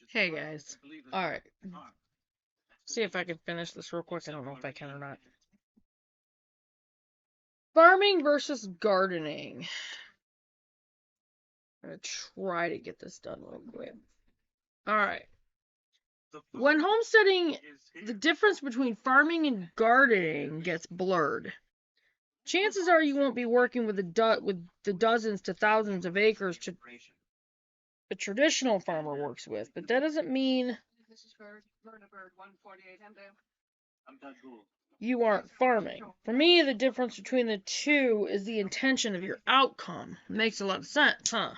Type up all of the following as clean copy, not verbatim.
Hey guys. Alright. See if I can finish this real quick. I don't know if I can or not. Farming versus gardening. I'm going to try to get this done real quick. Alright. When homesteading, the difference between farming and gardening gets blurred. Chances are you won't be working with the dozens to thousands of acres a traditional farmer works with, but that doesn't mean you aren't farming. For me, the difference between the two is the intention of your outcome. It makes a lot of sense, huh?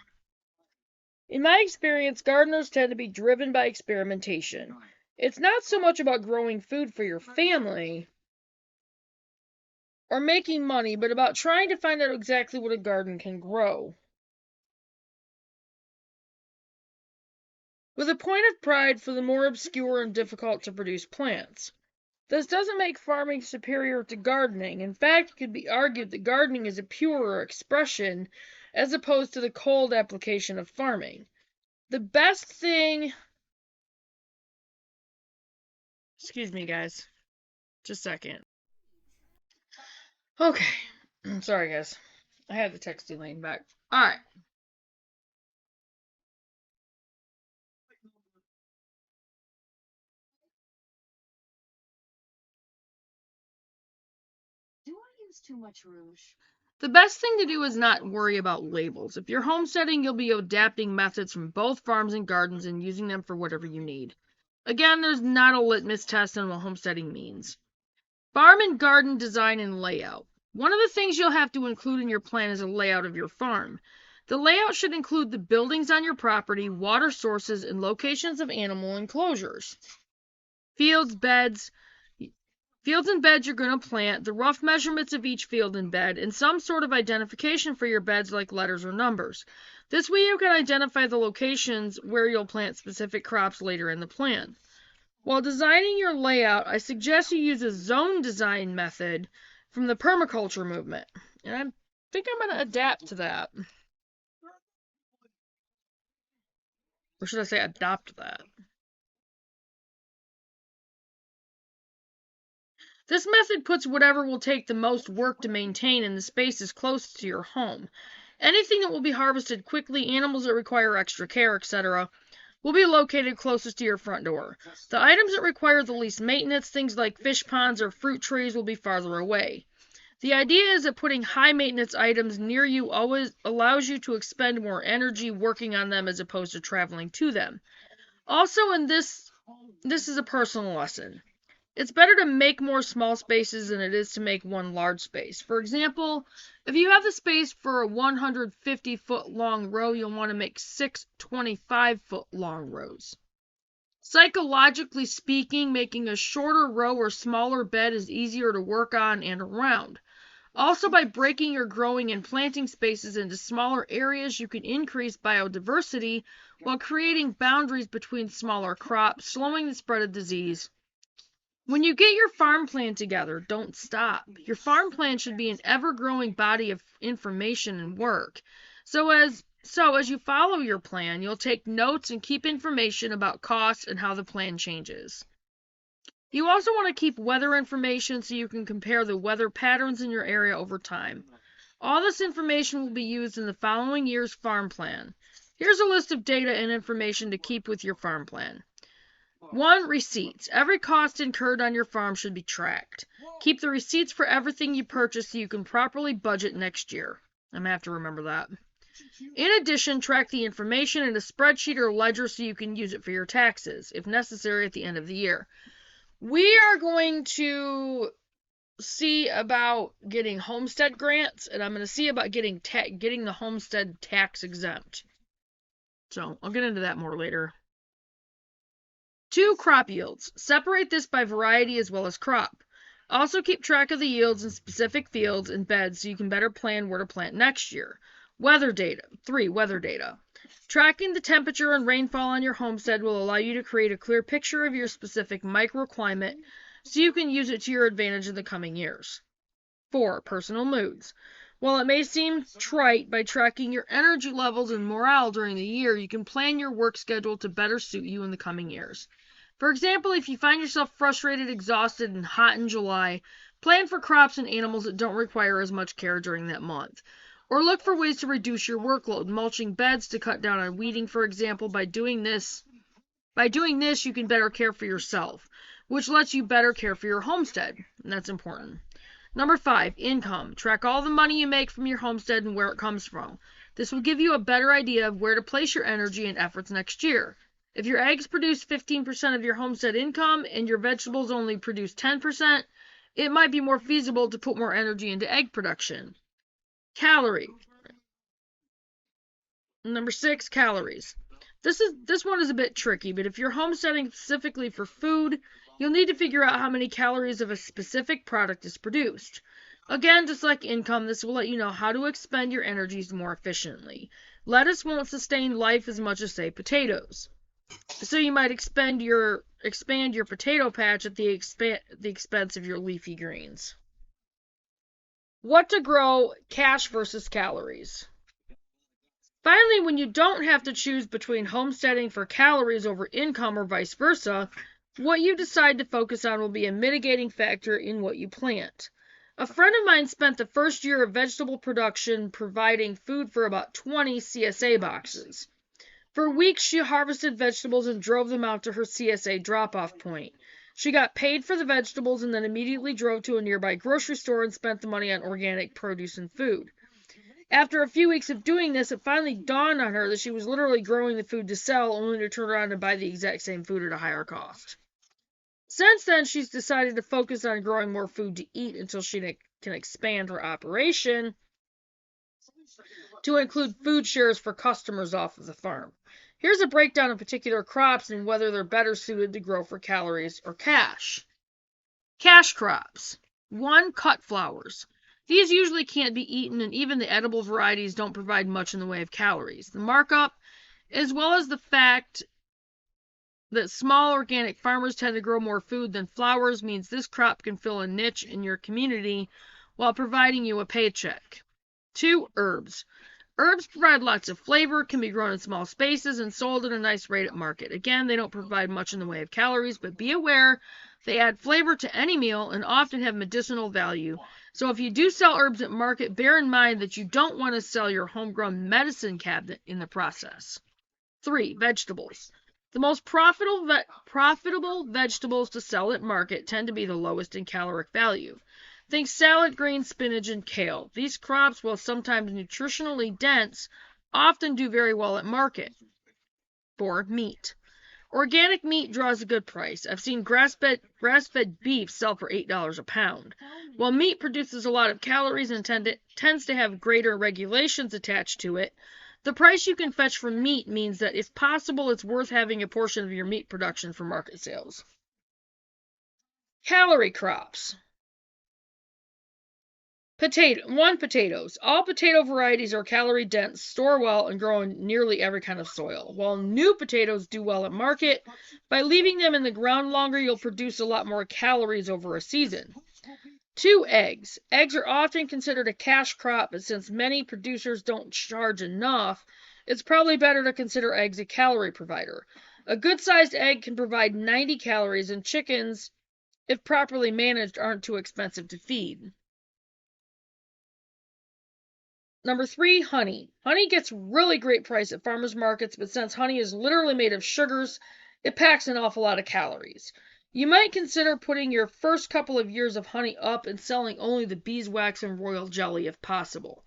In my experience, gardeners tend to be driven by experimentation. It's not so much about growing food for your family or making money, but about trying to find out exactly what a garden can grow. With a point of pride for the more obscure and difficult to produce plants. This doesn't make farming superior to gardening. In fact, it could be argued that gardening is a purer expression as opposed to the cold application of farming. The best thing... Excuse me, guys. Just a second. Okay. Sorry, guys. I had the texting lane back. Alright. Do I use too much rouge? The best thing to do is not worry about labels. If you're homesteading, you'll be adapting methods from both farms and gardens and using them for whatever you need. Again, there's not a litmus test on what homesteading means. Farm and garden design and layout. One of the things you'll have to include in your plan is a layout of your farm. The layout should include the buildings on your property, water sources, and locations of animal enclosures. Fields and beds you're going to plant, the rough measurements of each field and bed, and some sort of identification for your beds like letters or numbers. This way you can identify the locations where you'll plant specific crops later in the plan. While designing your layout, I suggest you use a zone design method from the permaculture movement. And I think I'm going to adapt to that. Or should I say adopt that? This method puts whatever will take the most work to maintain in the spaces closest to your home. Anything that will be harvested quickly, animals that require extra care, etc., will be located closest to your front door. The items that require the least maintenance, things like fish ponds or fruit trees, will be farther away. The idea is that putting high maintenance items near you always allows you to expend more energy working on them as opposed to traveling to them. Also, this is a personal lesson. It's better to make more small spaces than it is to make one large space. For example, if you have the space for a 150-foot long row, you'll want to make 6 25-foot long rows. Psychologically speaking, making a shorter row or smaller bed is easier to work on and around. Also, by breaking your growing and planting spaces into smaller areas, you can increase biodiversity while creating boundaries between smaller crops, slowing the spread of disease. When you get your farm plan together, don't stop. Your farm plan should be an ever-growing body of information and work. So as you follow your plan, you'll take notes and keep information about costs and how the plan changes. You also want to keep weather information so you can compare the weather patterns in your area over time. All this information will be used in the following year's farm plan. Here's a list of data and information to keep with your farm plan. 1. Receipts. Every cost incurred on your farm should be tracked. Keep the receipts for everything you purchase so you can properly budget next year. I'm going to have to remember that. In addition, track the information in a spreadsheet or ledger so you can use it for your taxes, if necessary, at the end of the year. We are going to see about getting homestead grants, and I'm going to see about getting the homestead tax exempt. So, I'll get into that more later. 2. Crop yields. Separate this by variety as well as crop. Also keep track of the yields in specific fields and beds so you can better plan where to plant next year. Weather data. 3. Weather data. Tracking the temperature and rainfall on your homestead will allow you to create a clear picture of your specific microclimate so you can use it to your advantage in the coming years. 4. Personal moods. While it may seem trite, by tracking your energy levels and morale during the year, you can plan your work schedule to better suit you in the coming years. For example, if you find yourself frustrated, exhausted, and hot in July, plan for crops and animals that don't require as much care during that month. Or look for ways to reduce your workload, mulching beds to cut down on weeding, for example. By doing this, you can better care for yourself, which lets you better care for your homestead, and that's important. Number 5, income. Track all the money you make from your homestead and where it comes from. This will give you a better idea of where to place your energy and efforts next year. If your eggs produce 15% of your homestead income and your vegetables only produce 10%, it might be more feasible to put more energy into egg production. Number 6, calories. This one is a bit tricky, but if you're homesteading specifically for food, you'll need to figure out how many calories of a specific product is produced. Again, just like income, this will let you know how to expend your energies more efficiently. Lettuce won't sustain life as much as, say, potatoes. So you might expand your potato patch at the expense of your leafy greens. What to grow: cash versus calories. Finally, when you don't have to choose between homesteading for calories over income or vice versa, what you decide to focus on will be a mitigating factor in what you plant. A friend of mine spent the first year of vegetable production providing food for about 20 CSA boxes. For weeks, she harvested vegetables and drove them out to her CSA drop-off point. She got paid for the vegetables and then immediately drove to a nearby grocery store and spent the money on organic produce and food. After a few weeks of doing this, it finally dawned on her that she was literally growing the food to sell, only to turn around and buy the exact same food at a higher cost. Since then, she's decided to focus on growing more food to eat until she can expand her operation to include food shares for customers off of the farm. Here's a breakdown of particular crops and whether they're better suited to grow for calories or cash. Cash crops. 1. Cut flowers. These usually can't be eaten, and even the edible varieties don't provide much in the way of calories. The markup, as well as the fact that small organic farmers tend to grow more food than flowers, means this crop can fill a niche in your community while providing you a paycheck. 2. Herbs. Herbs provide lots of flavor, can be grown in small spaces, and sold at a nice rate at market. Again, they don't provide much in the way of calories, but be aware they add flavor to any meal and often have medicinal value. So if you do sell herbs at market, bear in mind that you don't want to sell your homegrown medicine cabinet in the process. 3. Vegetables. The most profitable vegetables to sell at market tend to be the lowest in caloric value. Think salad greens, spinach, and kale. These crops, while sometimes nutritionally dense, often do very well at market. 4. Meat. Organic meat draws a good price. I've seen grass-fed beef sell for $8 a pound. While meat produces a lot of calories and tends to have greater regulations attached to it, the price you can fetch for meat means that, if possible, it's worth having a portion of your meat production for market sales. Calorie crops. 1. Potatoes. All potato varieties are calorie dense, store well, and grow in nearly every kind of soil. While new potatoes do well at market, by leaving them in the ground longer, you'll produce a lot more calories over a season. 2. Eggs. Eggs are often considered a cash crop, but since many producers don't charge enough, it's probably better to consider eggs a calorie provider. A good-sized egg can provide 90 calories, and chickens, if properly managed, aren't too expensive to feed. Number 3, honey. Honey gets really great price at farmers markets, but since honey is literally made of sugars, it packs an awful lot of calories. You might consider putting your first couple of years of honey up and selling only the beeswax and royal jelly if possible.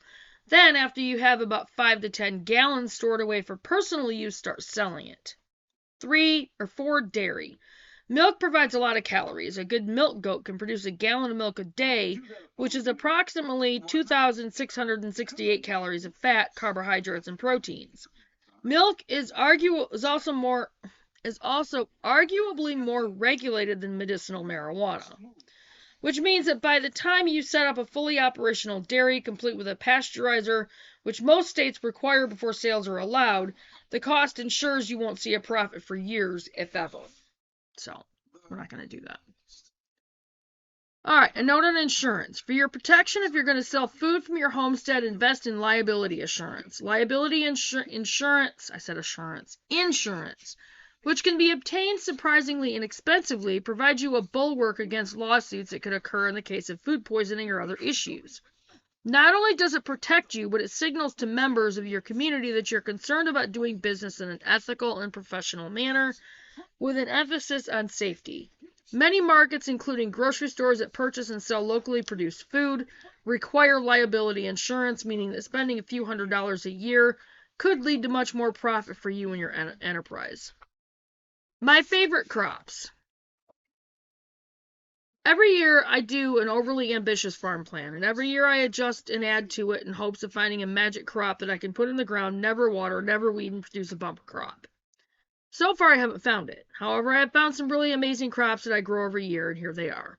Then, after you have about 5 to 10 gallons stored away for personal use, start selling it. 4. Dairy. Milk provides a lot of calories. A good milk goat can produce a gallon of milk a day, which is approximately 2,668 calories of fat, carbohydrates, and proteins. Milk is also arguably more regulated than medicinal marijuana, which means that by the time you set up a fully operational dairy, complete with a pasteurizer, which most states require before sales are allowed, the cost ensures you won't see a profit for years, if ever. So, we're not going to do that. All right, a note on insurance. For your protection, if you're going to sell food from your homestead, invest in liability assurance. Insurance, which can be obtained surprisingly inexpensively, provides you a bulwark against lawsuits that could occur in the case of food poisoning or other issues. Not only does it protect you, but it signals to members of your community that you're concerned about doing business in an ethical and professional manner, with an emphasis on safety. Many markets, including grocery stores that purchase and sell locally produced food, require liability insurance, meaning that spending a few $100s a year could lead to much more profit for you and your enterprise. My favorite crops. Every year I do an overly ambitious farm plan, and every year I adjust and add to it in hopes of finding a magic crop that I can put in the ground, never water, never weed, and produce a bumper crop. So far, I haven't found it. However, I have found some really amazing crops that I grow every year, and here they are.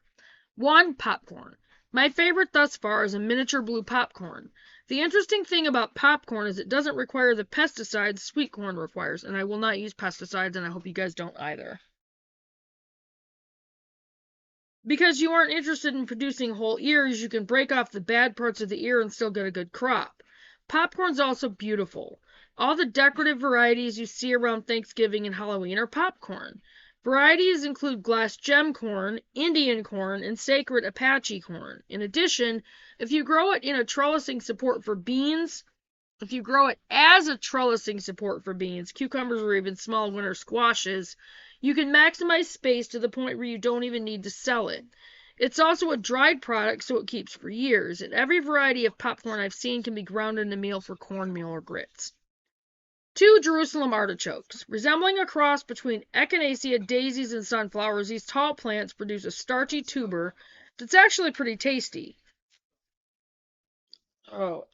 1. Popcorn. My favorite thus far is a miniature blue popcorn. The interesting thing about popcorn is it doesn't require the pesticides sweet corn requires, and I will not use pesticides, and I hope you guys don't either. Because you aren't interested in producing whole ears, you can break off the bad parts of the ear and still get a good crop. Popcorn's also beautiful. All the decorative varieties you see around Thanksgiving and Halloween are popcorn. Varieties include glass gem corn, Indian corn, and sacred Apache corn. In addition, if you grow it as a trellising support for beans, cucumbers, or even small winter squashes, you can maximize space to the point where you don't even need to sell it. It's also a dried product, so it keeps for years, and every variety of popcorn I've seen can be ground into meal for cornmeal or grits. 2. Jerusalem artichokes. Resembling a cross between echinacea, daisies, and sunflowers, these tall plants produce a starchy tuber that's actually pretty tasty. Oh.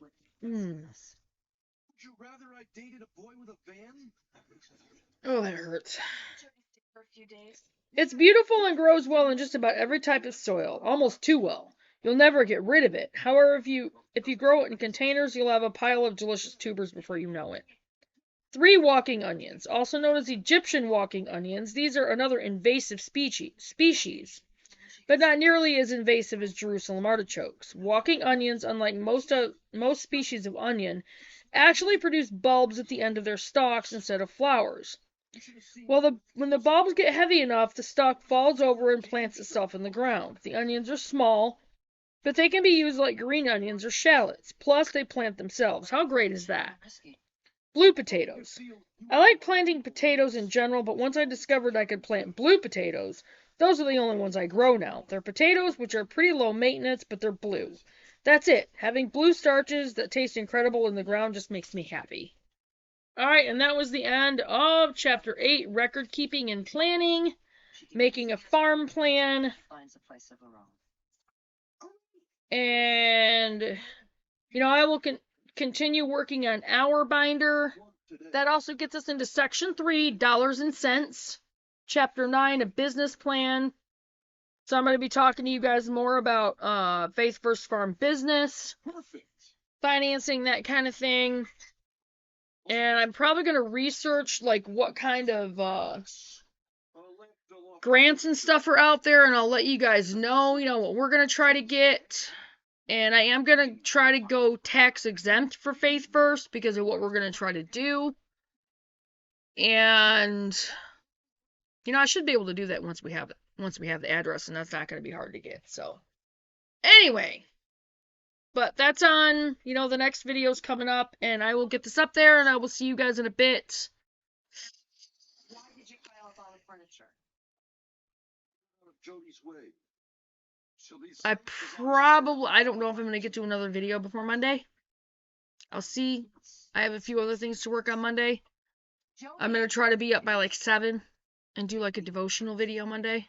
Oh, that hurts. It's beautiful and grows well in just about every type of soil, almost too well. You'll never get rid of it. However, if you grow it in containers, you'll have a pile of delicious tubers before you know it. 3. Walking onions, also known as Egyptian walking onions. These are another invasive species, but not nearly as invasive as Jerusalem artichokes. Walking onions, unlike most species of onion, actually produce bulbs at the end of their stalks instead of flowers. When the bulbs get heavy enough, the stalk falls over and plants itself in the ground. The onions are small, but they can be used like green onions or shallots. Plus, they plant themselves. How great is that? Blue potatoes. I like planting potatoes in general, but once I discovered I could plant blue potatoes, those are the only ones I grow now. They're potatoes, which are pretty low maintenance, but they're blue. That's it. Having blue starches that taste incredible in the ground just makes me happy. Alright, and that was the end of Chapter 8, Record Keeping and Planning, Making a Farm Plan. And, I will continue working on our binder. That also gets us into Section 3, Dollars and Cents. Chapter 9, A Business Plan. So I'm going to be talking to you guys more about Faith First Farm Business, financing, that kind of thing. And I'm probably going to research what kind of grants and stuff are out there, and I'll let you guys know, what we're going to try to get. And I am going to try to go tax exempt for Faith First because of what we're going to try to do. And I should be able to do that once we have the address, and that's not going to be hard to get. So anyway, but that's on, the next video's coming up, and I will get this up there, and I will see you guys in a bit. Why did you pile up all the furniture? Jody's way. I don't know if I'm going to get to another video before Monday. I'll see. I have a few other things to work on Monday. I'm going to try to be up by 7 and do a devotional video Monday.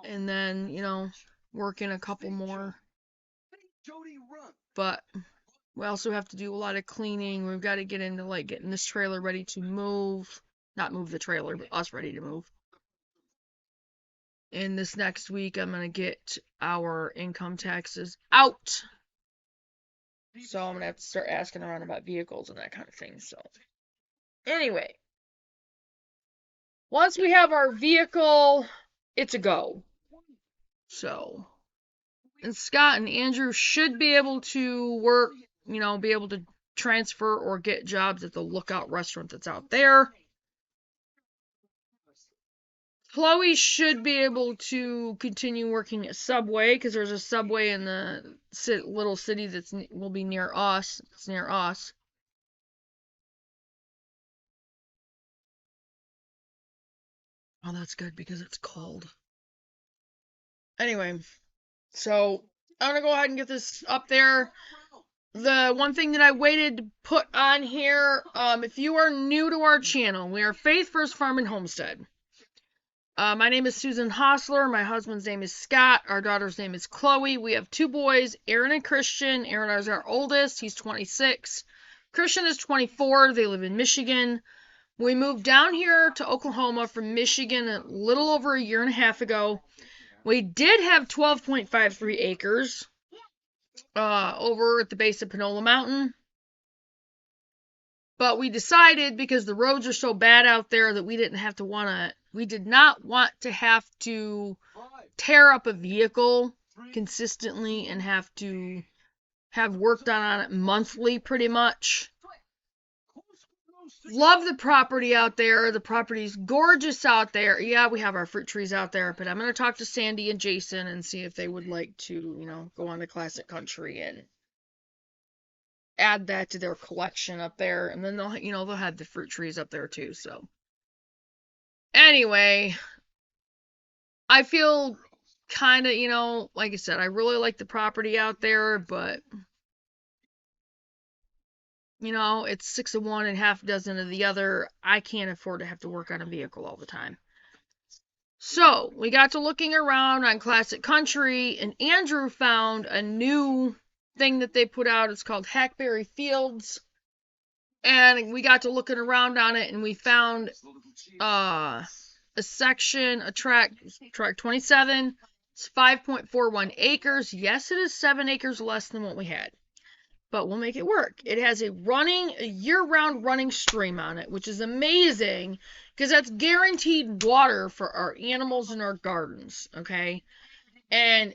And then, work in a couple more. But we also have to do a lot of cleaning. We've got to get into getting this trailer ready to move. Not move the trailer, but us ready to move. And this next week, I'm going to get our income taxes out. So I'm going to have to start asking around about vehicles and that kind of thing. So anyway, once we have our vehicle, it's a go. So, and Scott and Andrew should be able to work, be able to transfer or get jobs at the Lookout restaurant that's out there. Chloe should be able to continue working at Subway because there's a Subway in the little city will be near us. It's near us. Oh, that's good because it's cold. Anyway, so I'm gonna go ahead and get this up there. The one thing that I waited to put on here, if you are new to our channel, we are Faith First Farm and Homestead. My name is Susan Hostler. My husband's name is Scott. Our daughter's name is Chloe. We have two boys, Aaron and Christian. Aaron is our oldest. He's 26. Christian is 24. They live in Michigan. We moved down here to Oklahoma from Michigan a little over a year and a half ago. We did have 12.53 acres over at the base of Panola Mountain. But we decided because the roads are so bad out there that we did not want to have to tear up a vehicle consistently and have to have work done on it monthly pretty much. Love the property out there. The property's gorgeous out there. Yeah, we have our fruit trees out there, but I'm going to talk to Sandy and Jason and see if they would like to, go on to Classic Country and add that to their collection up there, and then they'll have the fruit trees up there too. So anyway, I feel kind of, like I said, I really like the property out there, but it's 6 of one and half dozen of the other. I can't afford to have to work on a vehicle all the time. So we got to looking around on Classic Country, and Andrew found a new thing that they put out. It's called Hackberry Fields, and we got to looking around on it, and we found a track 27. It's 5.41 acres. Yes, it is 7 acres less than what we had, but we'll make it work. It has a year-round running stream on it, which is amazing because that's guaranteed water for our animals and our gardens, okay? And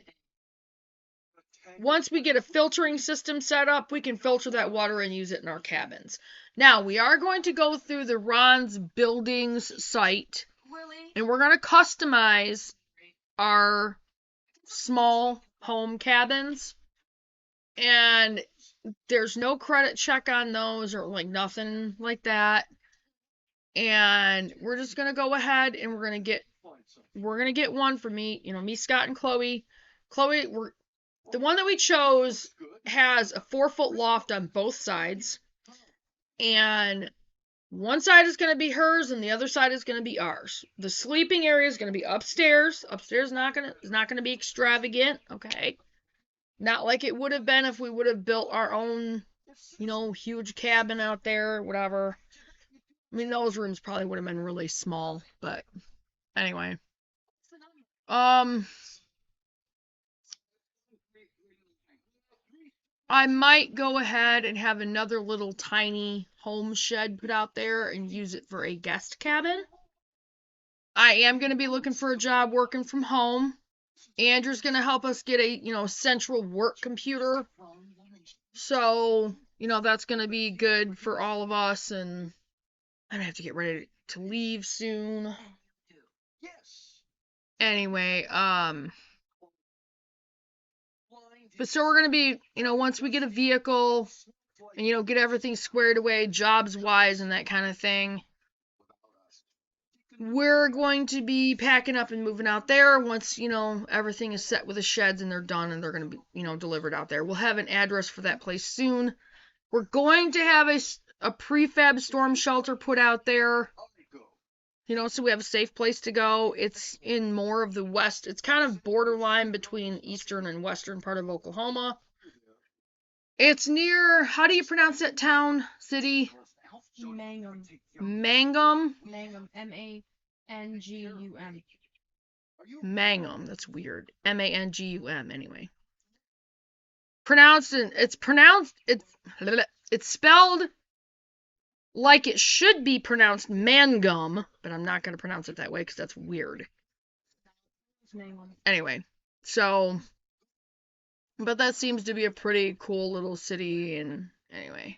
once we get a filtering system set up, we can filter that water and use it in our cabins. Now, we are going to go through the Ron's Buildings site, and we're going to customize our small home cabins. And there's no credit check on those or nothing like that. And we're just going to go ahead and we're going to get one for me, me, Scott, and Chloe. Chloe, the one that we chose has a 4-foot loft on both sides, and one side is going to be hers and the other side is going to be ours. The sleeping area is going to be upstairs. Upstairs is not going to be extravagant, okay? Not like it would have been if we would have built our own, huge cabin out there, whatever. I mean, those rooms probably would have been really small, but anyway. I might go ahead and have another little tiny home shed put out there and use it for a guest cabin. I am going to be looking for a job working from home. Andrew's going to help us get a, central work computer. So, that's going to be good for all of us, and I'm going to have to get ready to leave soon. Anyway, but so we're going to be, once we get a vehicle and, get everything squared away jobs-wise and that kind of thing, we're going to be packing up and moving out there once, everything is set with the sheds and they're done and they're going to be, delivered out there. We'll have an address for that place soon. We're going to have a prefab storm shelter put out there, so we have a safe place to go. It's in more of the west. It's kind of borderline between eastern and western part of Oklahoma. It's near, how do you pronounce that town, city? Mangum. Mangum? Mangum. Mangum. Mangum. That's weird. Mangum. Anyway. It's spelled like it should be pronounced Mangum, but I'm not going to pronounce it that way because that's weird. Anyway, So, but that seems to be a pretty cool little city. And anyway,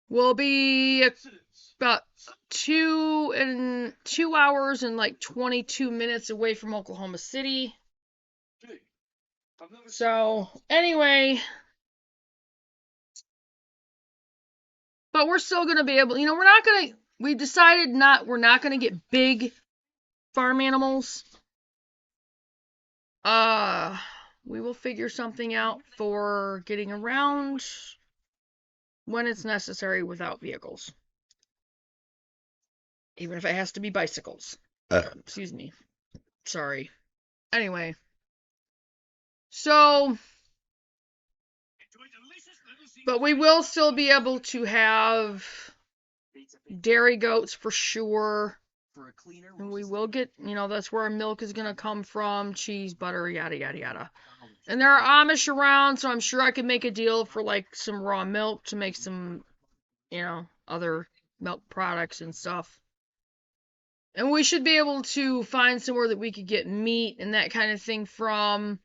we'll be about 2 hours and like 22 minutes away from Oklahoma City. So anyway, but we're still gonna be able, we decided we're not gonna get big farm animals. We will figure something out for getting around when it's necessary without vehicles. Even if it has to be bicycles. Excuse me. Sorry. Anyway. So, but we will still be able to have dairy goats for sure. And we will get, that's where our milk is going to come from, cheese, butter, yada, yada, yada. And there are Amish around, so I'm sure I could make a deal for like some raw milk to make some, other milk products and stuff. And we should be able to find somewhere that we could get meat and that kind of thing from.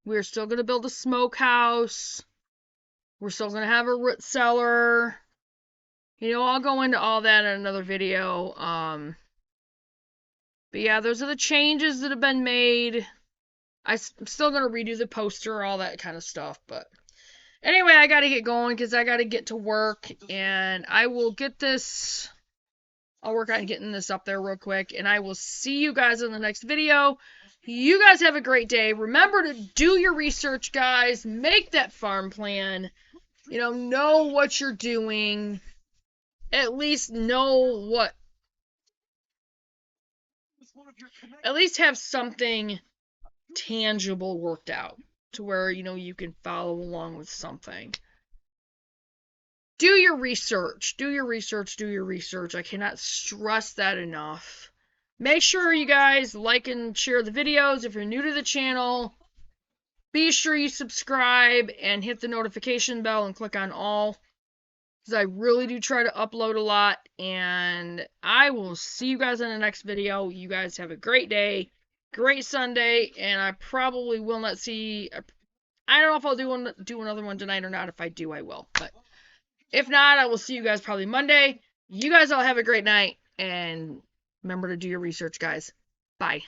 We're still going to build a smokehouse. We're still going to have a root cellar. I'll go into all that in another video. But yeah, those are the changes that have been made. I'm still going to redo the poster, all that kind of stuff. But anyway, I got to get going because I got to get to work. And I will get this. I'll work on getting this up there real quick. And I will see you guys in the next video. You guys have a great day. Remember to do your research, guys. Make that farm plan. Know what you're doing. At least at least have something tangible worked out to where, you can follow along with something. Do your research. Do your research. Do your research. I cannot stress that enough. Make sure you guys like and share the videos. If you're new to the channel, be sure you subscribe and hit the notification bell and click on all. Because I really do try to upload a lot. And I will see you guys in the next video. You guys have a great day. Great Sunday. And I probably will not see... I don't know if I'll do another one tonight or not. If I do, I will. But if not, I will see you guys probably Monday. You guys all have a great night. And remember to do your research, guys. Bye.